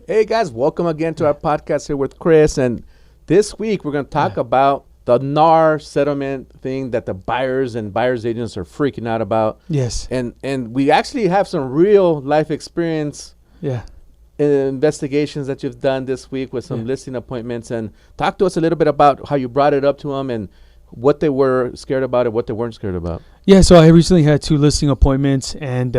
Hey guys, welcome again to our podcast here with Chris. And this week we're going to talk about the NAR settlement thing that the buyers and buyers agents are freaking out about. Yes. And we actually have some real life experience investigations that you've done this week with some listing appointments. And talk to us a little bit about how you brought it up to them and what they were scared about and what they weren't scared about. Yeah, so I recently had 2 listing appointments, and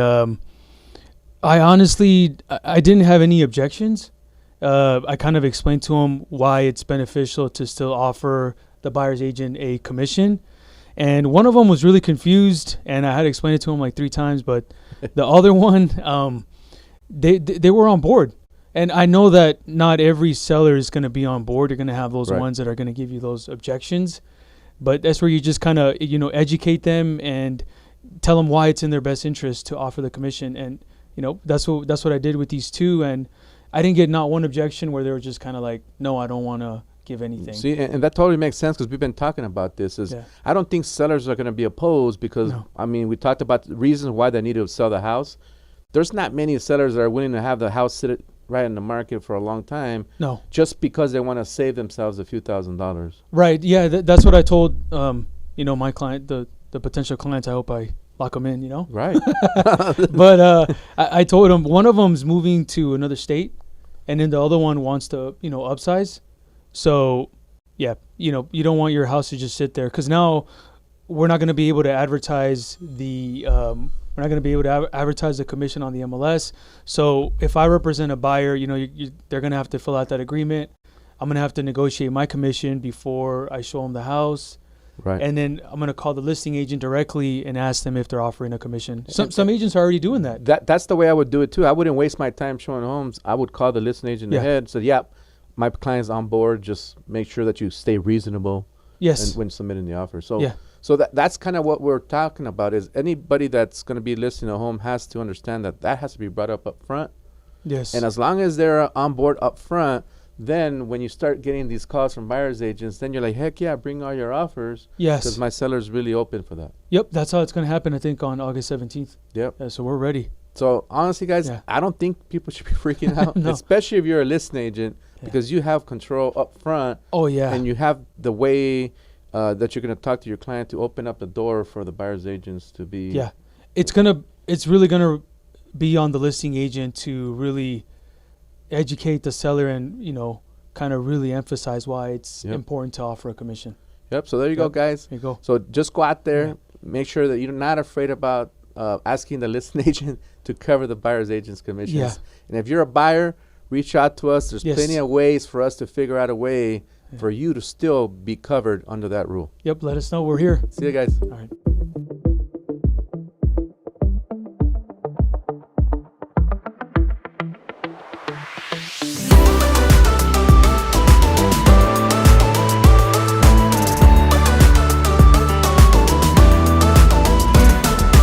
I honestly didn't have any objections. I kind of explained to them why it's beneficial to still offer the buyer's agent a commission. And one of them was really confused, and I had to explain it to him like 3 times. But the other one, they were on board. And I know that not every seller is going to be on board. You're going to have those ones that are going to give you those objections. But that's where you just kind of, educate them and tell them why it's in their best interest to offer the commission. And, that's what I did with these 2. And I didn't get not one objection where they were just kind of like, no, I don't want to give anything. See, and that totally makes sense because we've been talking about this. I don't think sellers are going to be opposed because, we talked about the reasons why they need to sell the house. There's not many sellers that are willing to have the house sit right in the market for a long time. No. Just because they want to save themselves a few $1,000s. Right. Yeah, that's what I told, my client, the potential clients. I hope I lock them in, Right. But I told him one of them's moving to another state, and then the other one wants to, upsize. So, yeah, you don't want your house to just sit there because now we're not going to be able to advertise the commission on the MLS. So if I represent a buyer, they're going to have to fill out that agreement. I'm going to have to negotiate my commission before I show them the house. Right. And then I'm going to call the listing agent directly and ask them if they're offering a commission. Some agents are already doing that. That's the way I would do it too. I wouldn't waste my time showing homes. I would call the listing agent ahead. So, my client's on board. Just make sure that you stay reasonable. Yes. When submitting the offer. So that's kind of what we're talking about is anybody that's going to be listing a home has to understand that has to be brought up front. Yes. And as long as they're on board up front, then when you start getting these calls from buyer's agents, then you're like, heck yeah, bring all your offers. Yes. Because my seller's really open for that. Yep. That's how it's going to happen, I think, on August 17th. Yep. Yeah, so we're ready. So honestly, guys, I don't think people should be freaking out, No. especially if you're a listing agent, because you have control up front. Oh, yeah. And you have the way that you're going to talk to your client to open up the door for the buyer's agents to be. Yeah. It's really going to be on the listing agent to really educate the seller and, kind of really emphasize why it's important to offer a commission. Yep. So there you go, guys. There you go. So just go out there, make sure that you're not afraid about asking the listing agent to cover the buyer's agent's commissions. Yeah. And if you're a buyer, reach out to us. There's plenty of ways for us to figure out a way for you to still be covered under that rule. Yep. Let us know. We're here. See you guys. All right.